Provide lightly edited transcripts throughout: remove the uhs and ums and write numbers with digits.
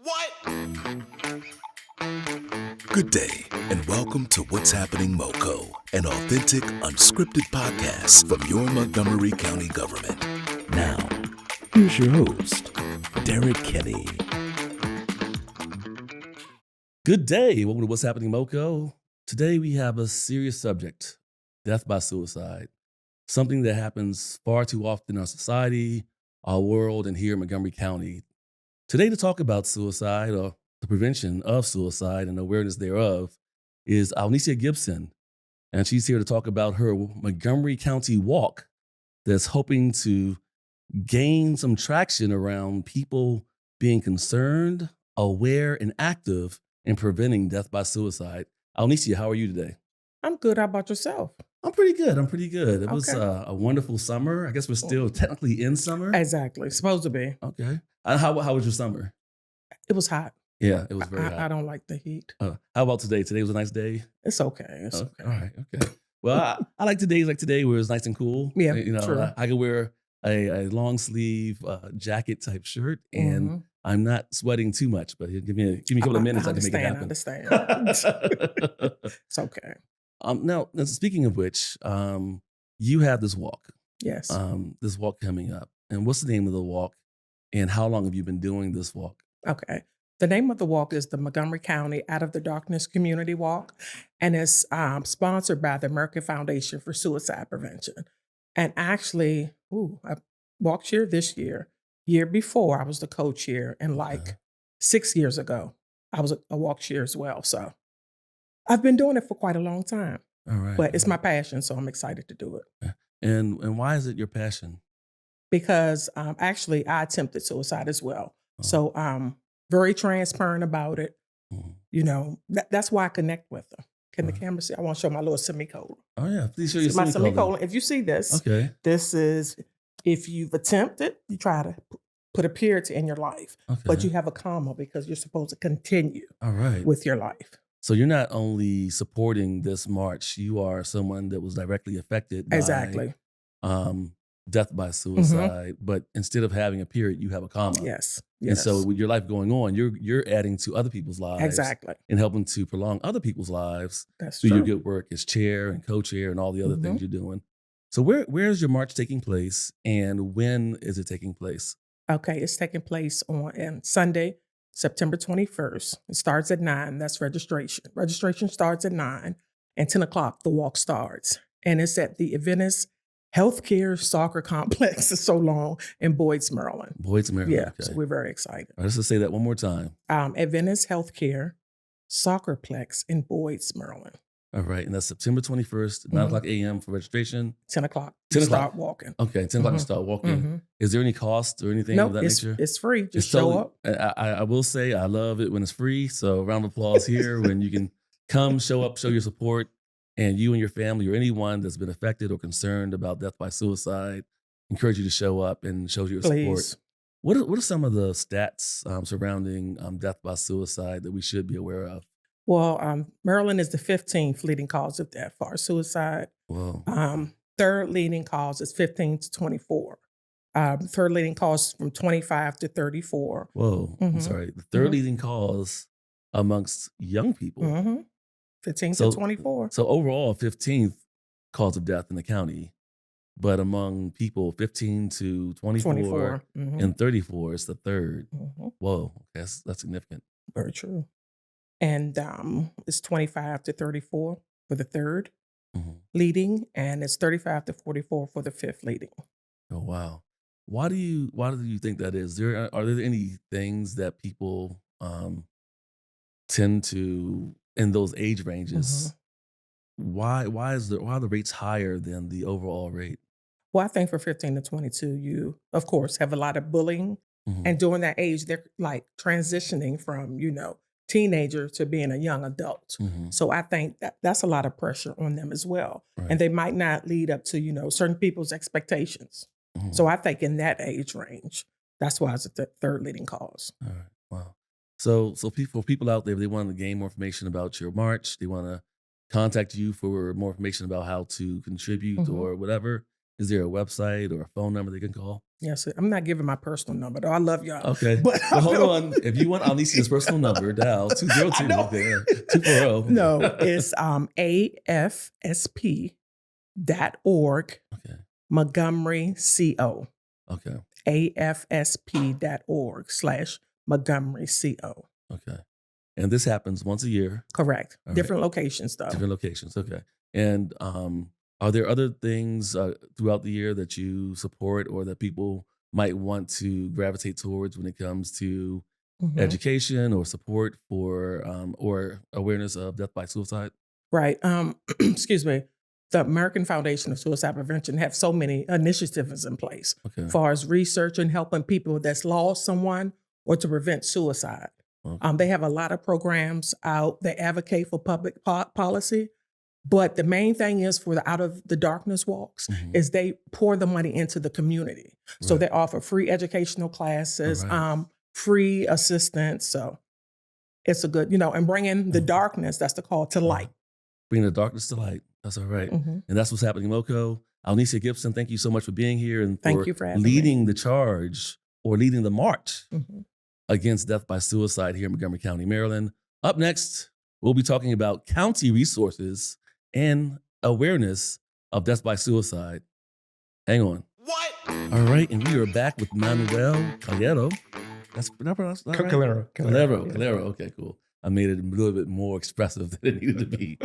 What? Good day, and welcome to What's Happening MoCo, an authentic, unscripted podcast from your Montgomery County government. Now, here's your host, Derek Kenny. Good day. Welcome to What's Happening MoCo. Today we have a serious subject, death by suicide. Something that happens far too often in our society, our world, and here in Montgomery County. Today to talk about suicide or the prevention of suicide and awareness thereof is Alnicia Gibson. And she's here to talk about her Montgomery County walk that's hoping to gain some traction around people being concerned, aware, and active in preventing death by suicide. Alnicia, how are you today? I'm good. How about yourself? I'm pretty good. It was Okay. a wonderful summer. I guess we're still technically in summer. Exactly. Supposed to be. Okay. How was your summer? It was hot. Yeah, it was very I hot. don't like the heat. How about today? Today was a nice day. It's okay. It's okay. All right. Okay. Well, I like days like today where it's nice and cool. Yeah, You know, true. I can wear a long sleeve jacket type shirt and Mhm. I'm not sweating too much. But give me a couple of minutes, I can make it I happen. understand. It's okay. Now, speaking of which, you have this walk. Yes. This walk coming up. And what's the name of the walk? And how long have you been doing this walk? Okay. The name of the walk is the Montgomery County Out of the Darkness Community Walk, and it's sponsored by the American Foundation for Suicide Prevention. And actually, I walked here this year. Year before, I was the co-chair, and like 6 years ago, I was a walk chair as well. So I've been doing it for quite a long time, All right. but it's my passion, so I'm excited to do it. And why is it your passion? Because actually, I attempted suicide as well. Oh. So I'm very transparent about it. Mhm. You know, that's why I connect with them. Can the Right. camera see? I want to show my little semicolon. Oh yeah, please show your My semicolon. semicolon. If you see this, Okay. this is if you've attempted, you try to put a period in your life, Okay. but you have a comma because you're supposed to continue All right. with your life. So you're not only supporting this march, you are someone that was directly affected by Exactly. death by suicide. But instead of having a period, you have a comma. Yes. And Yes. so with your life going on, you're adding to other people's lives. Exactly. And helping to prolong other people's lives That's through your true. good work as chair and co-chair and all the other Mhm. things you're doing. So where is your march taking place and when is it taking place? Okay, it's taking place on Sunday, September 21st. It starts at 9. That's registration. Registration starts at 9, and 10 o'clock, the walk starts. And it's at the Adventist Healthcare Soccer Complex. It's so long in Boyd's, Maryland. Boyd's, Maryland. Yeah, Okay. so we're very excited. All right, let's just say that one more time. Adventist Healthcare Soccerplex in Boyd's, Maryland. All right. And that's September 21st, 9 o'clock a.m. for registration. 10 o'clock. 10 you o'clock. Start walking. Okay, 10 o'clock to Mhm. start walking. Mhm. Is there any cost or anything No, of that nature? it's free. Just It's show totally- up. I will say I love it when it's free. So round of applause here when you can come, show up, show your support, and you and your family or anyone that's been affected or concerned about death by suicide, encourage you to show up and show your support. Please. What are some of the stats surrounding death by suicide that we should be aware of? Well, Maryland is the 15th leading cause of death for suicide. Whoa. Third leading cause is 15 to 24. Third leading cause from 25 to 34. Whoa. I'm Mhm. sorry. The third Mhm. leading cause amongst young people. Mm-hmm. 15 So- to 24. So overall, 15th cause of death in the county, but among people 15 to 24, Mhm. and 34 is the third. Mhm. Whoa, that's significant. Very true. And it's 25 to 34 for the third Mhm. leading, and it's 35 to 44 for the fifth leading. Oh wow, why do you think that is? Are there any things that people tend to in those age ranges? Why are the rates higher than the overall rate? Well, I think for 15 to 22, you, of course, have a lot of bullying. Mhm. And during that age, they're like transitioning from, teenager to being a young adult. Mhm. So I think that's a lot of pressure on them as well. Right. And they might not lead up to, certain people's expectations. Mhm. So I think in that age range, that's why it's the third leading cause. All right. Wow. So people out there, if they want to gain more information about your march, they want to contact you for more information about how to contribute Mhm. or whatever. Is there a website or a phone number they can call? Yes, I'm not giving my personal number though. I love y'all. Okay. But Well, hold on. If you want Alnicia's personal number, dial 202. know. Okay. 240. No, it's afsp.org, Okay. Montgomery CO. Okay. afsp.org/Montgomery CO. Okay. And this happens once a year. Correct. All Different locations though. Different locations. Okay. And are there other things throughout the year that you support or that people might want to gravitate towards when it comes to Mhm. education or support for or awareness of death by suicide? Right. Excuse me. The American Foundation of Suicide Prevention have so many initiatives in place Okay. as far as research and helping people that's lost someone or to prevent suicide. Okay. They have a lot of programs out. They advocate for public policy. But the main thing is for the Out of the Darkness walks Mhm. is they pour the money into the community. So Right. they offer free educational classes, Right. free assistance. So it's a good, and bringing the Mhm. darkness, that's the call to light. Bring the darkness to light. That's all right. Mhm. And that's what's happening in MoCo. Alnicia Gibson, thank you so much for being here and Thank you for having me. leading the charge or leading the march Mhm. against death by suicide here in Montgomery County, Maryland. Up next, we'll be talking about county resources and awareness of death by suicide. Hang on. What? All right, and we are back with Manuel Calero. That's right? Calero. Calero. Okay, cool. I made it a little bit more expressive than it needed to be.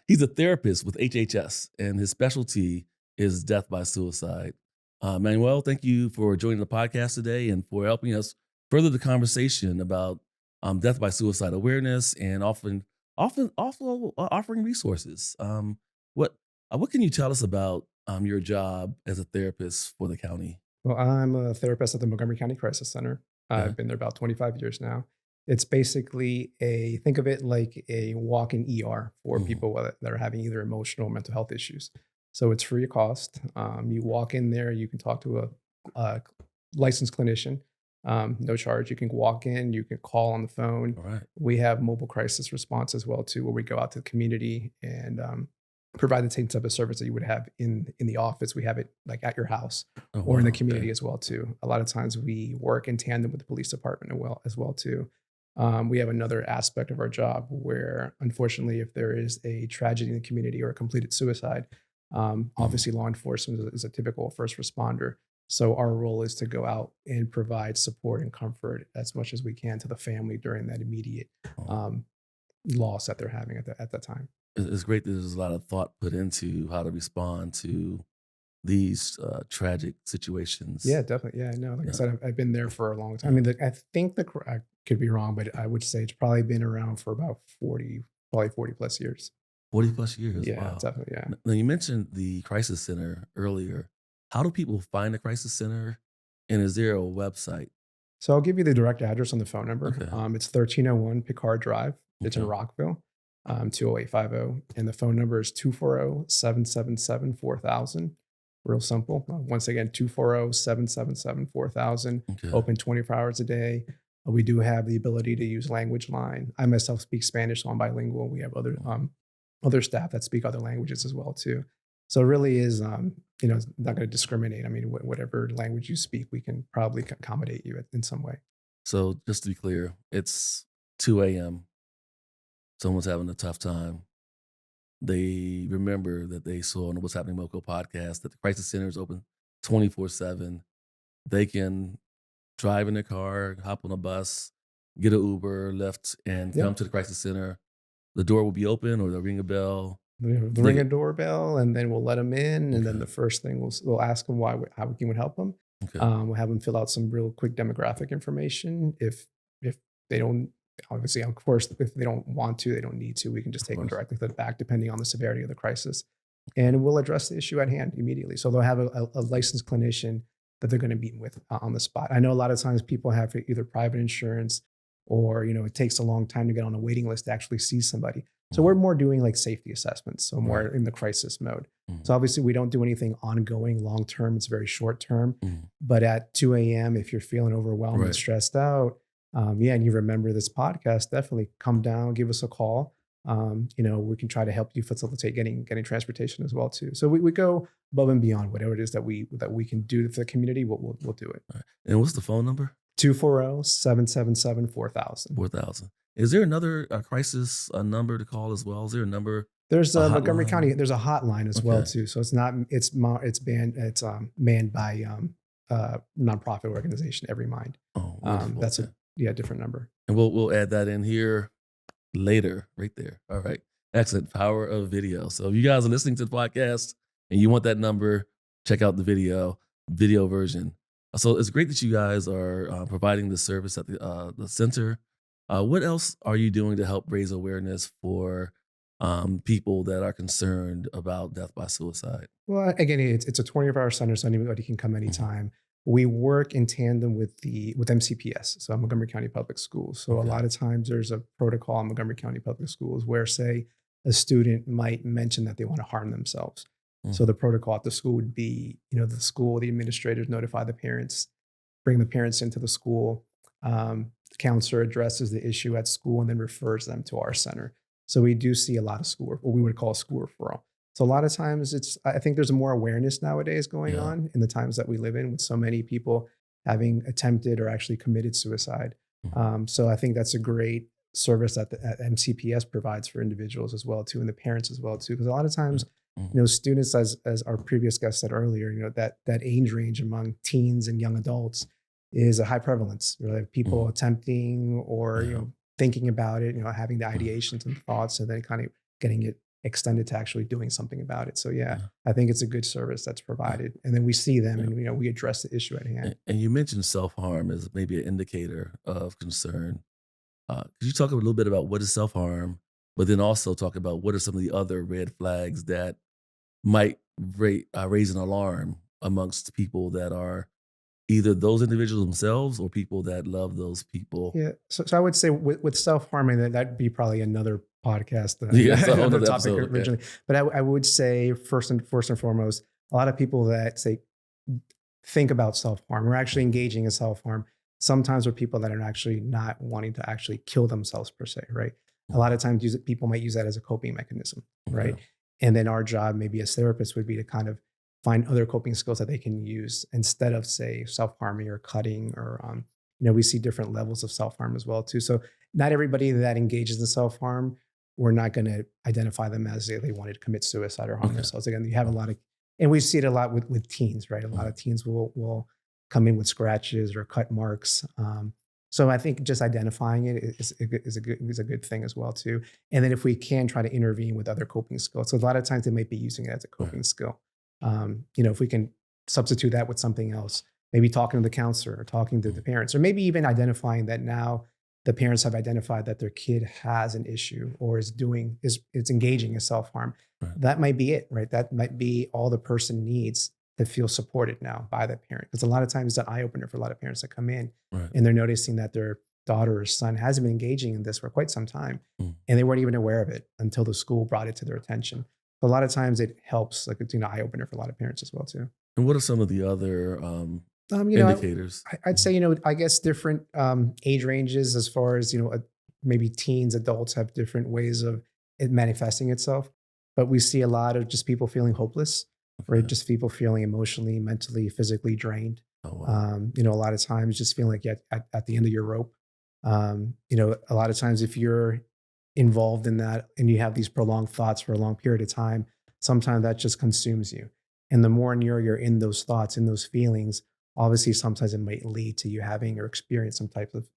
He's a therapist with HHS, and his specialty is death by suicide. Manuel, thank you for joining the podcast today and for helping us further the conversation about death by suicide awareness and often also offering resources. What can you tell us about your job as a therapist for the county? Well, I'm a therapist at the Montgomery County Crisis Center. Yeah. I've been there about 25 years now. It's basically think of it like a walk-in ER for Mhm. people that are having either emotional or mental health issues. So it's free of cost. You walk in there, you can talk to a licensed clinician, no charge. You can walk in, you can call on the phone. All right. We have mobile crisis response as well too, where we go out to the community and provide the same type of service that you would have in the office. We have it like at your house Oh, or in the wow, community okay. as well too. A lot of times we work in tandem with the police department as well too. We have another aspect of our job where, unfortunately, if there is a tragedy in the community or a completed suicide, obviously law enforcement is a typical first responder. So our role is to go out and provide support and comfort as much as we can to the family during that immediate loss that they're having at that time. It's great that there's a lot of thought put into how to respond to these tragic situations. Yeah, definitely. Yeah, no, like Yeah. I said, I've been there for a long time. I mean, I think I could be wrong, but I would say it's probably been around for about 40 plus years. 40 plus years. Yeah, Wow. definitely. Yeah. Now, you mentioned the crisis center earlier. How do people find the crisis center? And is there a website? So I'll give you the direct address on the phone number. Okay. It's 1301 Picard Drive. It's in Okay. Rockville, 20850. And the phone number is 240-777-4000. Real simple. Once again, 240-777-4000. Okay. Open 24 hours a day. We do have the ability to use language line. I myself speak Spanish, so I'm bilingual. We have other staff that speak other languages as well too. So it really is, it's not going to discriminate. I mean, whatever language you speak, we can probably accommodate you in some way. So just to be clear, it's 2 a.m. Someone's having a tough time. They remember that they saw on the What's Happening MoCo podcast that the crisis center is open 24/7. They can drive in their car, hop on a bus, get an Uber, Lyft, and Yeah. come to the crisis center. The door will be open or they'll ring a bell. They'll ring a doorbell, and then we'll let them in. And then the first thing we'll ask them how we can help them. Okay. We'll have them fill out some real quick demographic information. If they don't, obviously, of course, if they don't want to, they don't need to, we can just take them directly to the back, depending on the severity of the crisis. And we'll address the issue at hand immediately. So they'll have a licensed clinician that they're going to meet with on the spot. I know a lot of times people have either private insurance or, it takes a long time to get on a waiting list to actually see somebody. So we're more doing like safety assessments, so more Right. in the crisis mode. Mhm. So obviously we don't do anything ongoing long term. It's very short term. Mhm. But at 2 a.m., if you're feeling overwhelmed Right. and stressed out, and you remember this podcast, definitely come down, give us a call. We can try to help you facilitate getting transportation as well too. So we go above and beyond whatever it is that we can do for the community. We'll do it. All right. And what's the phone number? 240-777-4000. 4,000. Is there another crisis number to call as well? Is there a number? There's A Montgomery hotline? County. There's a hotline as well Okay. too. So it's manned by nonprofit organization Every Mind. Oh, wonderful. That's Okay. a different number. And we'll add that in here later, right there. All right. Excellent. Power of video. So if you guys are listening to the podcast and you want that number, check out the video version. So it's great that you guys are providing this service at the center. What else are you doing to help raise awareness for people that are concerned about death by suicide? Well, again, it's a 24-hour center, so anybody can come anytime. We work in tandem with MCPS, so Montgomery County Public Schools. So Okay. a lot of times there's a protocol in Montgomery County Public Schools where, say, a student might mention that they want to harm themselves. So the protocol at the school would be, the administrators notify the parents, bring the parents into the school. The counselor addresses the issue at school and then refers them to our center. So we do see a lot of what we would call school referral. So a lot of times I think there's more awareness nowadays going on in the times that we live in, with so many people having attempted or actually committed suicide. So I think that's a great service that MCPS provides for individuals as well too, and the parents as well too. Because a lot of times, students, as our previous guest said earlier, that age range among teens and young adults is a high prevalence. People attempting or thinking about it, having the ideations and thoughts, and then kind of getting it extended to actually doing something about it. So I think it's a good service that's provided, and then we see them and we address the issue at hand. And you mentioned self-harm as maybe an indicator of concern. Could you talk a little bit about what is self-harm, but then also talk about what are some of the other red flags that might raise an alarm amongst people that are either those individuals themselves or people that love those people? Yeah. So I would say with self-harming, that'd be probably another podcast, It's a whole another nother topic episode, originally. But I would say first and foremost, a lot of people that say think about self-harm or actually engaging in self-harm sometimes are people that are actually not wanting to actually kill themselves per se, right? A lot of times people might use that as a coping mechanism, right? Okay. And then our job maybe as therapists would be to kind of find other coping skills that they can use instead of, say, self-harming or cutting or, we see different levels of self-harm as well too. So not everybody that engages in self-harm, we're not going to identify them as they wanted to commit suicide or harm themselves. Again, you have a lot of, and we see it a lot with teens, right? A lot of teens will come in with scratches or cut marks. So I think just identifying it is a good thing as well too. And then if we can try to intervene with other coping skills. So a lot of times they might be using it as a coping skill. If we can substitute that with something else, maybe talking to the counselor or talking to the parents, or maybe even identifying that now the parents have identified that their kid has an issue or is engaging in self-harm. Right. That might be it, right? That might be all the person needs to feel supported now by the parent. Because a lot of times it's an eye-opener for a lot of parents that come in and they're noticing that their daughter or son hasn't been engaging in this for quite some time. And they weren't even aware of it until the school brought it to their attention. So a lot of times it helps, like it's an eye-opener for a lot of parents as well too. And what are some of the other indicators? I'd say, I guess different age ranges as far as, maybe teens, adults have different ways of it manifesting itself. But we see a lot of just people feeling hopeless, right? Just people feeling emotionally, mentally, physically drained. Oh, wow. A lot of times just feeling like you're at the end of your rope. A lot of times if you're involved in that and you have these prolonged thoughts for a long period of time, sometimes that just consumes you. And the more you're in those thoughts, in those feelings, obviously sometimes it might lead to you having or experience some type of,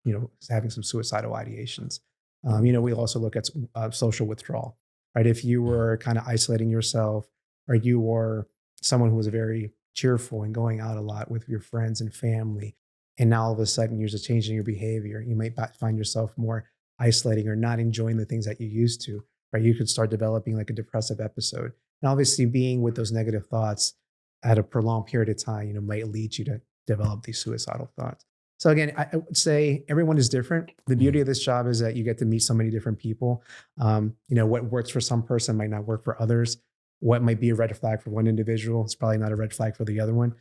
having some suicidal ideations. We also look at social withdrawal, right? If you were kind of isolating yourself, or you were someone who was very cheerful and going out a lot with your friends and family, and now all of a sudden you're just changing your behavior, you might find yourself more isolating or not enjoying the things that you used to, right? You could start developing like a depressive episode. And obviously being with those negative thoughts at a prolonged period of time, might lead you to develop these suicidal thoughts. So again, I would say everyone is different. The beauty of this job is that you get to meet so many different people. What works for some person might not work for others. What might be a red flag for one individual, it's probably not a red flag for the other one.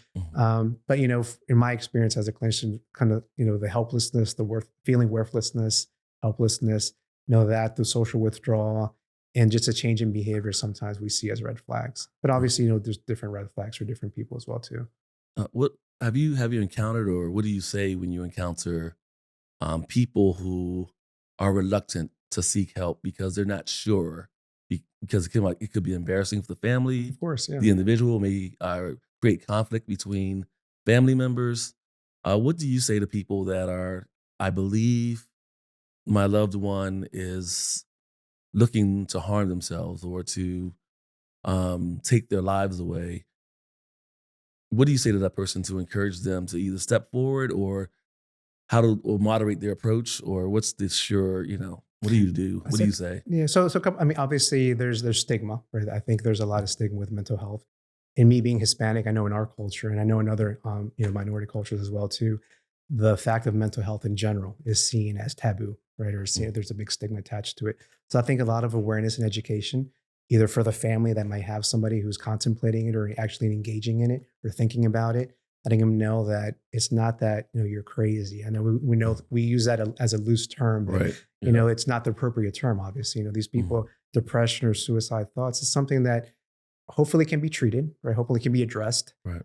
But in my experience as a clinician, kind of, the helplessness, feeling worthlessness, helplessness, that the social withdrawal, And just a change in behavior sometimes we see as red flags. But obviously, there's different red flags for different people as well too. What have you encountered, or what do you say when you encounter people who are reluctant to seek help because they're not sure, because it could be embarrassing for the family, Of course, yeah. the individual may create conflict between family members. What do you say to people that are, I believe my loved one is looking to harm themselves or to take their lives away? What do you say to that person to encourage them to either step forward, or or moderate their approach, or what's the sure, what do you do? What do you say? Yeah. So I mean, obviously there's stigma, right? I think there's a lot of stigma with mental health. And me being Hispanic, I know in our culture, and I know in other minority cultures as well too, the fact of mental health in general is seen as taboo, right? Or there's a big stigma attached to it. So I think a lot of awareness and education, either for the family that might have somebody who's contemplating it or actually engaging in it or thinking about it, letting them know that it's not that you're crazy. I know we know we use that as a loose term, but Right. it's not the appropriate term. Obviously, these people, depression or suicide thoughts is something that hopefully can be treated, right? Hopefully can be addressed. Right.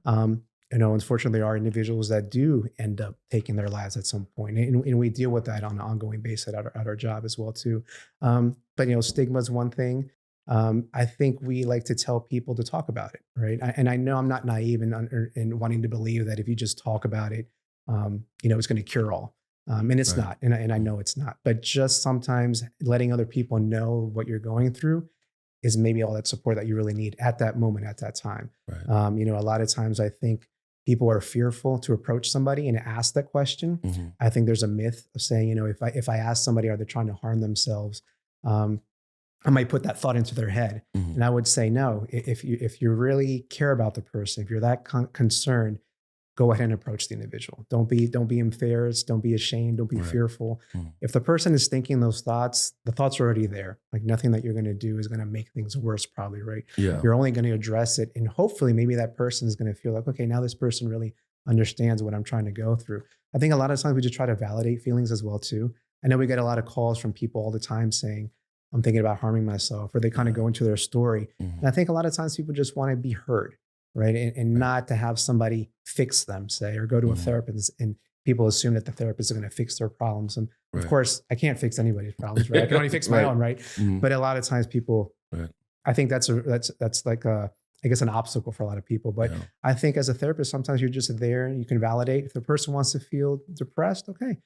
Unfortunately, there are individuals that do end up taking their lives at some point, and we deal with that on an ongoing basis at our job as well too. But stigma is one thing. I think we like to tell people to talk about it, right? And I know I'm not naive in wanting to believe that if you just talk about it, it's going to cure all. And it's Right. not, and I know it's not. But just sometimes letting other people know what you're going through is maybe all that support that you really need at that moment, at that time. Right. A lot of times I think people are fearful to approach somebody and ask that question. Mhm. I think there's a myth of saying, if I ask somebody, are they trying to harm themselves? I might put that thought into their head. Mhm. And I would say, no, if you really care about the person, if you're that concerned, go ahead and approach the individual. Don't be embarrassed. Don't be ashamed. Don't be Right. fearful. Mhm. If the person is thinking those thoughts, the thoughts are already there. Like nothing that you're going to do is going to make things worse, probably, right? Yeah. You're only going to address it. And hopefully maybe that person is going to feel like, okay, now this person really understands what I'm trying to go through. I think a lot of times we just try to validate feelings as well, too. I know we get a lot of calls from people all the time saying, I'm thinking about harming myself, or they kind of go into their story. Mhm. And I think a lot of times people just want to be heard, right? And not to have somebody fix them, say, or go to a Mhm. therapist, and people assume that the therapist is going to fix their problems. And Right. of course, I can't fix anybody's problems, right? I can only fix my Right. own, right? Mhm. But a lot of times people, Right. I think that's like I guess an obstacle for a lot of people. But Yeah. I think as a therapist, sometimes you're just there and you can validate. If the person wants to feel depressed, okay,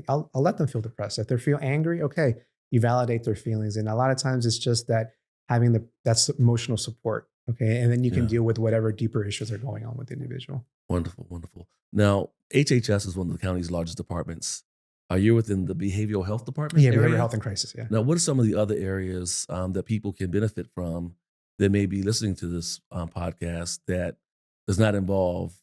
I'll let them feel depressed. If they feel angry, okay, you validate their feelings. And a lot of times it's just that having that's emotional support. Okay. And then you can Yeah. deal with whatever deeper issues are going on with the individual. Wonderful, wonderful. Now, HHS is one of the county's largest departments. Are you within the behavioral health department? Yeah, behavioral area? health and crisis. Yeah. Now, what are some of the other areas that people can benefit from that may be listening to this podcast that does not involve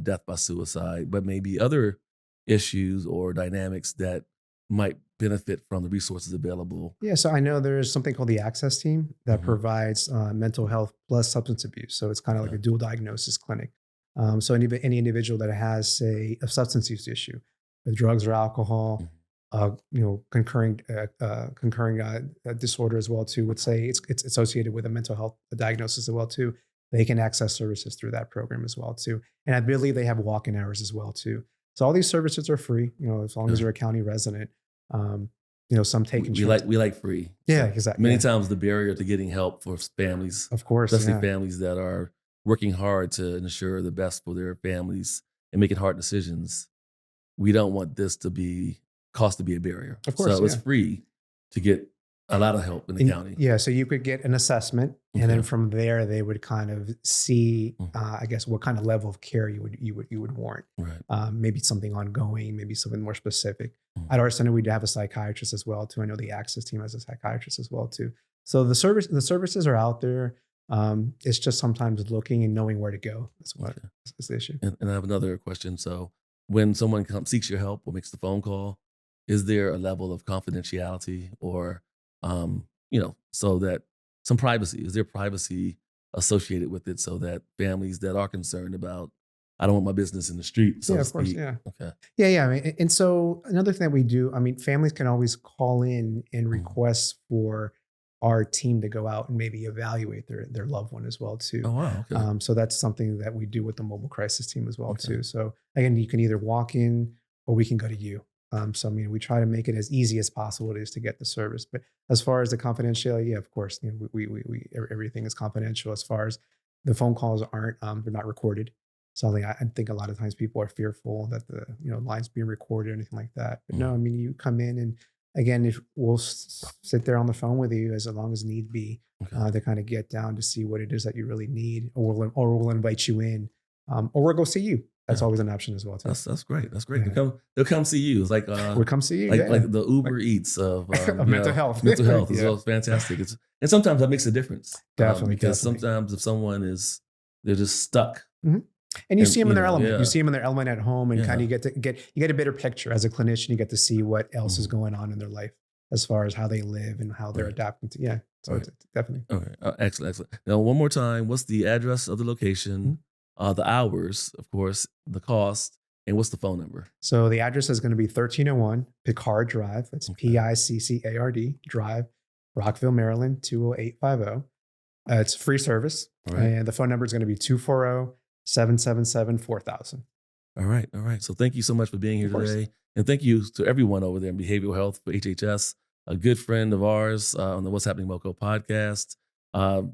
death by suicide, but maybe other issues or dynamics that might benefit from the resources available? Yeah, so I know there's something called the Access Team that Mhm. provides mental health plus substance abuse. So it's kind of like Okay. a dual diagnosis clinic. So any individual that has, say, a substance use issue, with drugs or alcohol, concurring disorder as well too, would say it's associated with a mental health diagnosis as well too. They can access services through that program as well too, and I believe they have walk-in hours as well too. So all these services are free, as long as Yeah. you're a county resident. Some take We insurance. like free. Yeah, So exactly. many Yeah. times the barrier to getting help for families, Of course, especially yeah. families that are working hard to ensure the best for their families and making hard decisions. We don't want this to be a barrier. Of course, So it's yeah. free to get a lot of help in the And- county. Yeah, so you could get an assessment, and then Okay. from there they would kind of see, Mhm. I guess, what kind of level of care you would warrant. Right. Maybe something ongoing, maybe something more specific. Mhm. At our center, we do have a psychiatrist as well too. I know the Access Team has a psychiatrist as well too. So the services are out there. It's just sometimes looking and knowing where to go. That's what Okay. is the issue. And I have another question. So when someone seeks your help or makes the phone call, is there a level of confidentiality or, so that some privacy? Is there privacy associated with it so that families that are concerned about, I don't want my business in the street, so Yeah, to of course, speak. yeah. Okay. Yeah. I mean, and so another thing that we do, I mean, families can always call in and request for our team to go out and maybe evaluate their loved one as well too. Oh, wow. Okay. So that's something that we do with the mobile crisis team as well Okay. too. So again, you can either walk in or we can go to you. So I mean, we try to make it as easy as possible it is to get the service. But as far as the confidentiality, yeah, of course, we everything is confidential. As far as the phone calls aren't, they're not recorded. So I think a lot of times people are fearful that the lines being recorded or anything like that. But no, I mean, you come in and again, if we'll sit there on the phone with you as long as need be, to kind of get down to see what it is that you really need, or we'll invite you in, or we'll go see you. That's always an option as well too. That's great. That's great. Yeah. They'll come see you. It's like We'll come see you. like the Uber Eats of mental health. Mental health is Yeah. well fantastic. And sometimes that makes a difference. Definitely, because definitely. sometimes if someone they're just stuck. And you see them in their element. Yeah. You see them in their element at home, and Yeah. kind of you get a better picture as a clinician. You get to see what else is going on in their life as far as how they live and how they're Right. adapting to. Yeah, so Right. it's definitely. Okay. Excellent. Now, one more time, what's the address of the location, the hours, of course, the cost, and what's the phone number? So the address is going to be 1301 Picard Drive. That's Okay. Piccard Drive, Rockville, Maryland 20850. It's free service, All right. and the phone number is going to be 240-777-4000. All right. So thank you so much for being here Of course. today. And thank you to everyone over there in behavioral health for HHS, a good friend of ours on the What's Happening MoCo podcast.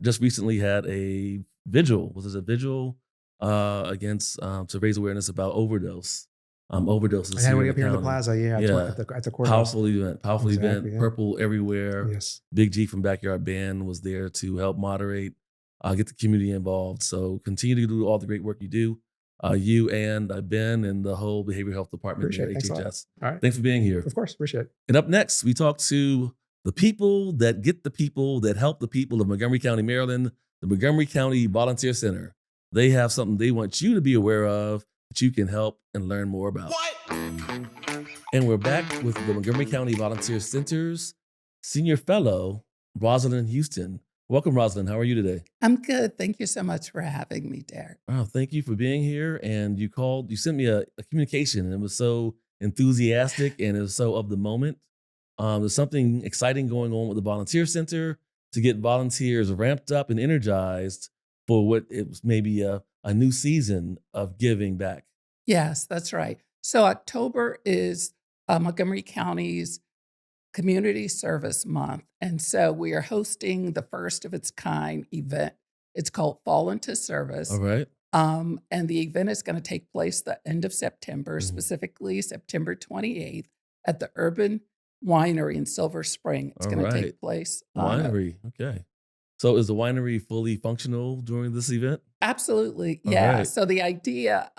Just recently had a vigil. Was it a vigil against to raise awareness about overdoses? Overdoses. And we here up here in the county. plaza, yeah, Yeah. at the courthouse. Powerful event. Exactly, yeah. Purple everywhere. Yes. Big G from Backyard Band was there to help moderate, get the community involved. So continue to do all the great work you do. You and Ben and the whole behavioral health department Appreciate here it. at Thanks a lot. HHS. All right. Thanks for being here. Of course. Appreciate it. And up next, we talk to the people that get the people that help the people of Montgomery County, Maryland, the Montgomery County Volunteer Center. They have something they want you to be aware of that you can help and learn more about. What? And we're back with the Montgomery County Volunteer Center's Senior Fellow, Rosalind Houston. Welcome, Rosalind. How are you today? I'm good. Thank you so much for having me, Derek. Oh, thank you for being here. And you sent me a communication, and it was so enthusiastic and it was so of the moment. There's something exciting going on with the Volunteer Center to get volunteers ramped up and energized for what it was maybe a new season of giving back. Yes, that's right. So October is Montgomery County's Community Service Month. And so we are hosting the first of its kind event. It's called Fall into Service. All right. And the event is going to take place the end of September, specifically September 28th at the Urban Winery in Silver Spring. It's All going to right. take place. Winery. Okay. So is the winery fully functional during this event? Absolutely. All Yeah. right. So the idea,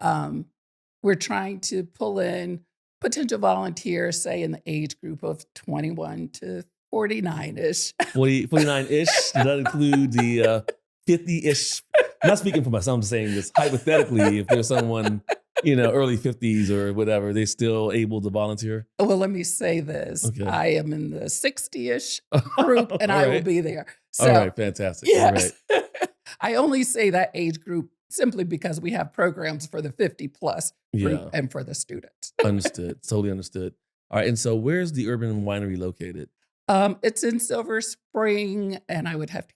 we're trying to pull in potential volunteers, say in the age group of 21 to 49-ish. 49-ish. Does that include the 50-ish? I'm not speaking for myself. I'm just saying this hypothetically, if there's someone, early 50s or whatever, they're still able to volunteer. Well, let me say this. Okay. I am in the 60-ish group and I will Right. be there. So, All right. Fantastic. yes. All right. I only say that age group simply because we have programs for the 50-plus group Yeah. and for the students. Understood. Totally understood. All right. And so where's the Urban Winery located? It's in Silver Spring, and I would have to.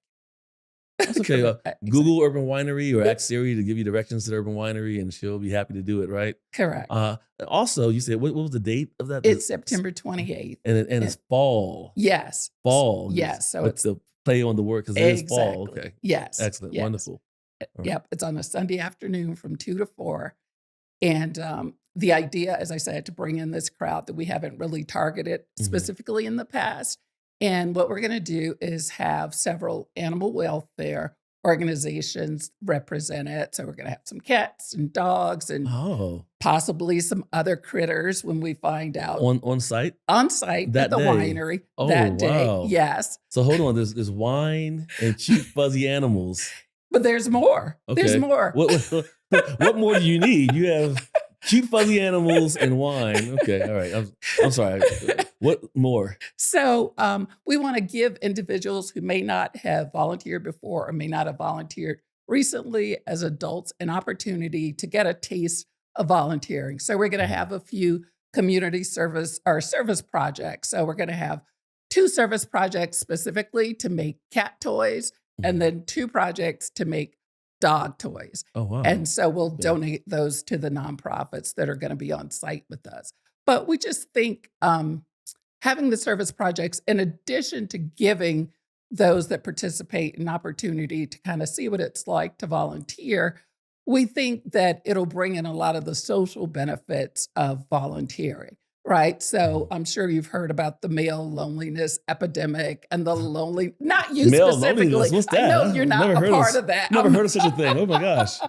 That's okay. Google Urban Winery or ask Siri to give you directions to the Urban Winery, and she'll be happy to do it, right? Correct. Also, you said, what was the date of that? It's September 28th. And it's fall. Yes. Fall. Yes. So But it's the play on the word because it is fall. exactly. Okay. Yes. Excellent. yes. Wonderful. All right. Yep. It's on a Sunday afternoon from 2 to 4. And the idea, as I said, to bring in this crowd that we haven't really targeted specifically in the past. And what we're going to do is have several animal welfare organizations represented. So we're going to have some cats and dogs and Oh, possibly some other critters when we find out on site? on site that at the day? winery Oh, that day. wow. Yes. So hold on. There's wine and cute fuzzy animals. But there's more. There's Okay. more. What more do you need? You have cute fuzzy animals and wine. Okay. All right. I'm sorry. What more? So we want to give individuals who may not have volunteered before or may not have volunteered recently as adults an opportunity to get a taste of volunteering. So we're going to have a few community service or service projects. So we're going to have 2 service projects specifically to make cat toys, and then 2 projects to make dog toys. Oh, wow. And so we'll Okay. donate those to the nonprofits that are going to be on site with us. But we just think having the service projects, in addition to giving those that participate an opportunity to kind of see what it's like to volunteer, we think that it'll bring in a lot of the social benefits of volunteering, right? So I'm sure you've heard about the male loneliness epidemic and the lonely, not you Male specifically. loneliness, what's I know that? you're I've not never a heard of part s- of that. Never I'm heard of such a thing. Oh my gosh.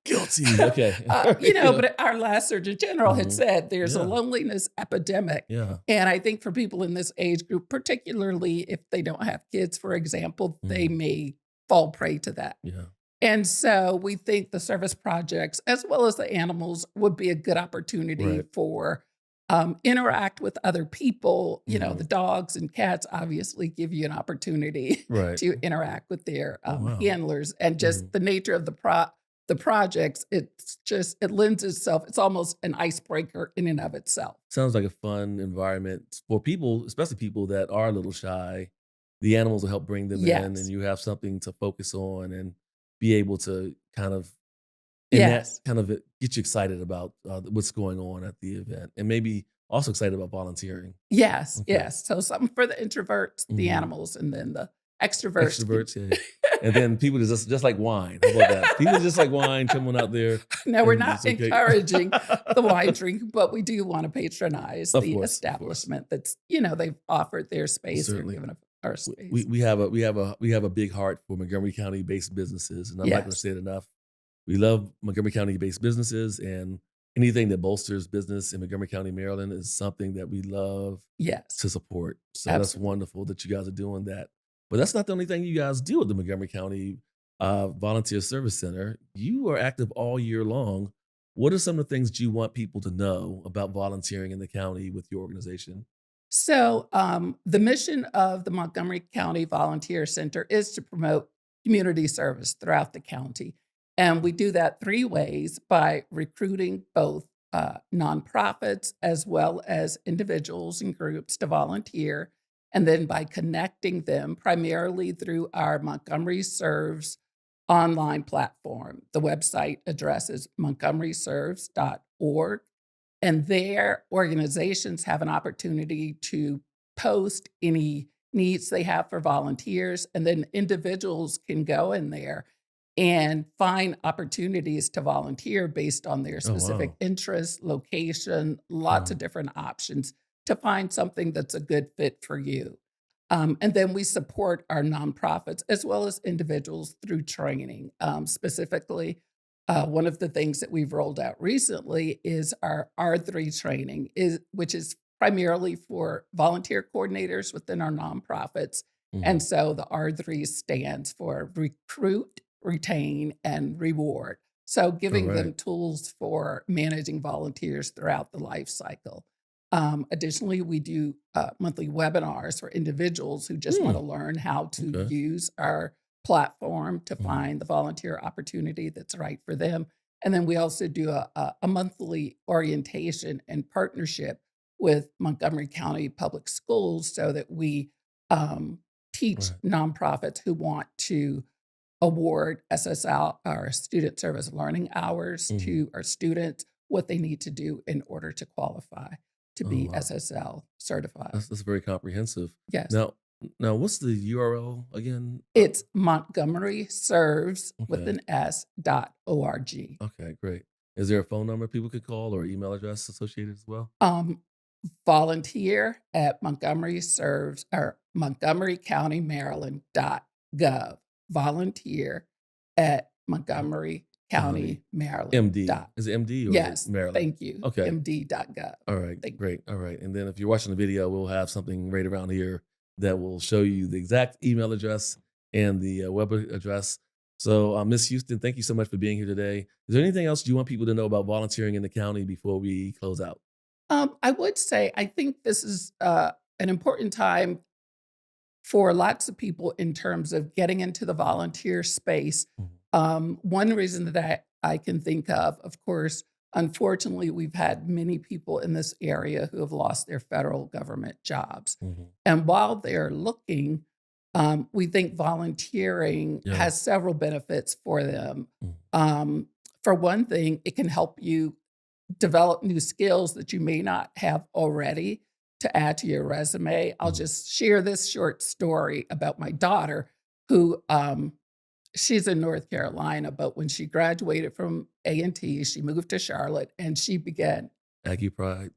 Guilty. Okay. But our last Surgeon General had said there's a Yeah. loneliness epidemic. Yeah. And I think for people in this age group, particularly if they don't have kids, for example, they may fall prey to that. Yeah. And so we think the service projects, as well as the animals, would be a good opportunity Right. for interact with other people. You know, the dogs and cats obviously give you an opportunity Right. to interact with their wow. handlers, and just the nature of the projects, it lends itself. It's almost an icebreaker in and of itself. Sounds like a fun environment for people, especially people that are a little shy. The animals will help bring them in, Yes. and you have something to focus on and be able to kind of, and Yes. that kind of get you excited about what's going on at the event, and maybe also excited about volunteering. Yes, Okay. yes. So something for the introverts, the Mhm. animals, and then the extroverts. Extroverts, yeah. And then people just like wine. How about that? People just like wine. Come on out there. No, we're and not it's okay. encouraging the wine drink, but we do want to patronize Of the course, of establishment that's, they've offered their space or Certainly. given up our space. We have a big heart for Montgomery County based businesses, and I'm not going to Yes. say it enough. We love Montgomery County based businesses, and anything that bolsters business in Montgomery County, Maryland, is something that we love Yes. to support. So Absolutely. that's wonderful that you guys are doing that. But that's not the only thing you guys do at the Montgomery County Volunteer Service Center. You are active all year long. What are some of the things that you want people to know about volunteering in the county with your organization? So, the mission of the Montgomery County Volunteer Center is to promote community service throughout the county. And we do that 3 ways: by recruiting both nonprofits as well as individuals and groups to volunteer, and then by connecting them primarily through our Montgomery Serves online platform. The website address is montgomeryserves.org. And their organizations have an opportunity to post any needs they have for volunteers. And then individuals can go in there and find opportunities to volunteer based on their specific wow. interests, location, lots of different options to find something that's a good fit for you. And then we support our nonprofits as well as individuals through training. Specifically, one of the things that we've rolled out recently is our R3 training, which is primarily for volunteer coordinators within our nonprofits. And so the R3 stands for recruit, retain, and reward. So giving them right. tools for managing volunteers throughout the life cycle. Additionally, we do monthly webinars for individuals who just want to learn how to Okay. use our platform to find the volunteer opportunity that's right for them. And then we also do a monthly orientation and partnership with Montgomery County Public Schools so that we teach Right. nonprofits who want to award SSL, our student service learning hours, to our students, what they need to do in order to qualify to Oh, be wow. SSL certified. That's very comprehensive. Yes. Now, what's the URL again? It's Montgomery Serves with Okay. an S.org. Okay, great. Is there a phone number people could call or email address associated as well? Volunteer at Montgomery Serves or Montgomery County, Maryland.gov. Volunteer at Montgomery County, Maryland. MD. Is it MD or Yes. is it Maryland? Thank you. Okay. MD.gov. All right, Thank you. great. All right. And then if you're watching the video, we'll have something right around here that will show you the exact email address and the web address. So, Ms. Houston, thank you so much for being here today. Is there anything else you want people to know about volunteering in the county before we close out? I would say I think this is an important time for lots of people in terms of getting into the volunteer space. One reason that I can think of course, unfortunately, we've had many people in this area who have lost their federal government jobs. Mhm. And while they're looking, we think volunteering Yeah. has several benefits for them. Mhm. For one thing, it can help you develop new skills that you may not have already to add to your resume. I'll Mhm. just share this short story about my daughter, who she's in North Carolina, but when she graduated from A&T, she moved to Charlotte and she began. Aggie Pride.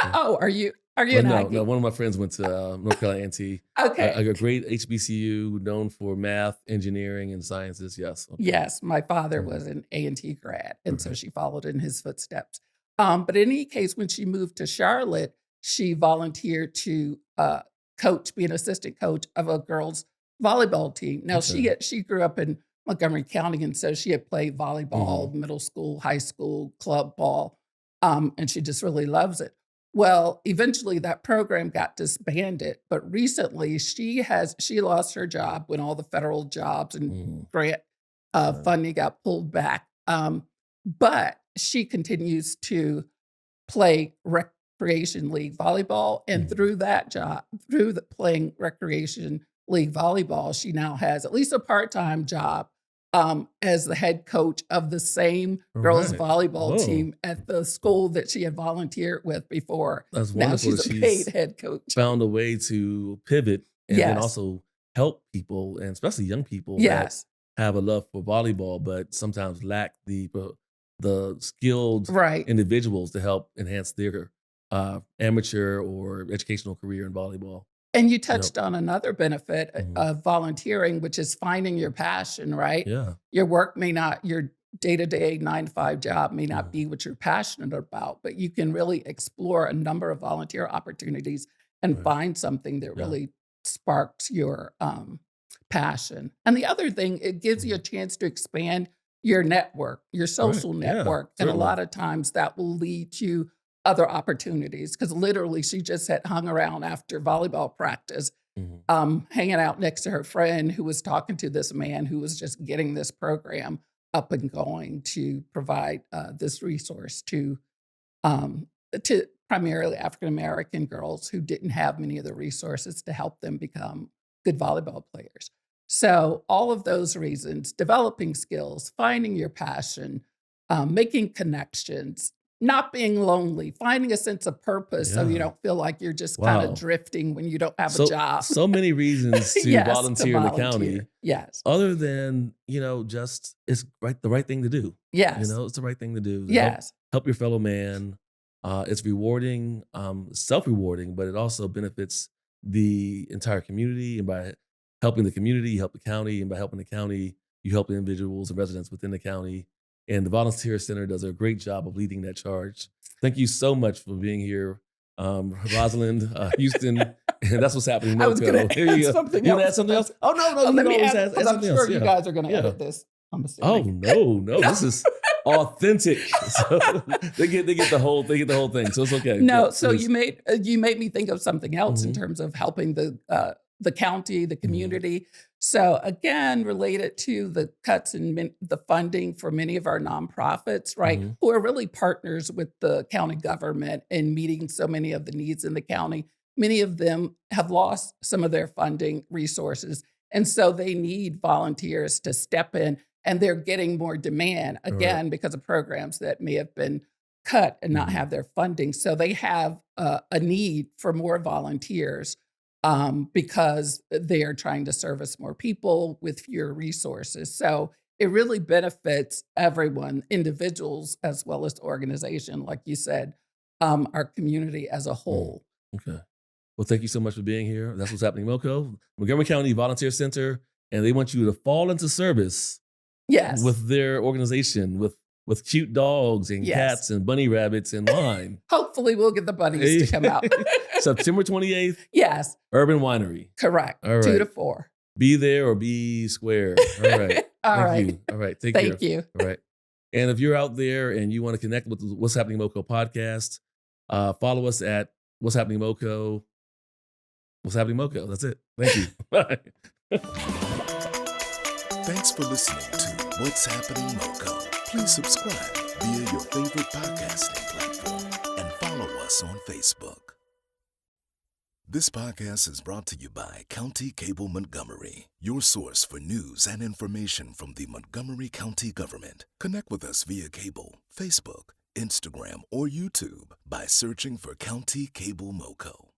Oh, are you Well, an no, Aggie? no. One of my friends went to North Carolina A&T, Okay. a great HBCU known for math, engineering, and sciences. Yes. Okay. Yes, my father Mhm. was an A&T grad, and so Okay. she followed in his footsteps. But in any case, when she moved to Charlotte, she volunteered to be an assistant coach of a girls' volleyball team. Now, Okay. she grew up in Montgomery County, and so she had played volleyball, Mhm. middle school, high school, club ball, and she just really loves it. Well, eventually that program got disbanded, but recently she lost her job when all the federal jobs and Mhm. grant Right. funding got pulled back. But she continues to play recreation league volleyball, and Mhm. through that job, through the playing recreation league volleyball, she now has at least a part-time job as the head coach of the same All girls right. volleyball Whoa. team at the school that she had volunteered with before. That's Now wonderful that she's a paid she's head coach. found a way to pivot and then Yes, also help people, and especially young people that yes, have a love for volleyball, but sometimes lack the skilled right. individuals to help enhance their amateur or educational career in volleyball. And you Yep. touched on another benefit Mhm. of volunteering, which is finding your passion, right? Yeah. Your day-to-day 9 to 5 job may not Mhm. be what you're passionate about, but you can really explore a number of volunteer opportunities and Right. find something that Yeah. really sparks your passion. And the other thing, it gives you a Mhm. chance to expand your network, your Right. social Yeah. network. And a Certainly. lot of times that will lead to other opportunities because literally she just had hung around after volleyball practice, Mhm. hanging out next to her friend who was talking to this man who was just getting this program up and going to provide this resource um, to primarily African American girls who didn't have many of the resources to help them become good volleyball players. So, all of those reasons, developing skills, finding your passion, making connections, not being lonely, finding a sense of purpose so you Yeah. don't feel like you're just kind of Wow. drifting when you don't have a So job. many reasons to Yes, to volunteer in the county, volunteer. Yes, other than, just it's the right thing to do. yes, It's the right thing to do to yes, help your fellow man. It's rewarding, self-rewarding, but it also benefits the entire community. And by helping the community, you help the county. And by helping the county, you help individuals and residents within the county. And the Volunteer Center does a great job of leading that charge. Thank you so much for being here, Rosalind, Houston. And that's what's happening, I was going MoCo. to Here add you go. something You want to else. add something else? Oh, no, you Let can me always add, add because I'm something sure else. you Yeah. guys are going to Yeah. edit this. I'm Oh assuming. no, this is authentic. So they get the whole thing. So it's okay. No, Yeah, so please. you made me think of something else in Mhm. terms of helping the county, the Mhm. community. So again, related to the cuts in the funding for many of our nonprofits, right, Mhm. who are really partners with the county government in meeting so many of the needs in the county. Many of them have lost some of their funding resources, and so they need volunteers to step in, and they're getting more demand All right. again because of programs that may have been cut and not Mhm. have their funding. So they have a need for more volunteers because they are trying to service more people with fewer resources. So it really benefits everyone, individuals as well as the organization, like you said, our community as a Mm. whole. Okay. Well, thank you so much for being here. That's what's happening, MoCo, Montgomery County Volunteer Center, and they want you to fall into service Yes. with their organization with cute dogs and Yes. cats and bunny rabbits in line. Hopefully, we'll get the bunnies to come out. September 28th, Yes, Urban Winery. correct. All 2 to right. 4. Be there or be square. All right. All Thank right. you. All right. Take care. Thank you. All right. And if you're out there and you want to connect with the What's Happening MoCo podcast, follow us at What's Happening MoCo. What's Happening MoCo. That's it. Thank you. Bye. Thanks for listening to What's Happening MoCo. Please subscribe via your favorite podcasting platform and follow us on Facebook. This podcast is brought to you by County Cable Montgomery, your source for news and information from the Montgomery County government. Connect with us via cable, Facebook, Instagram, or YouTube by searching for County Cable MoCo.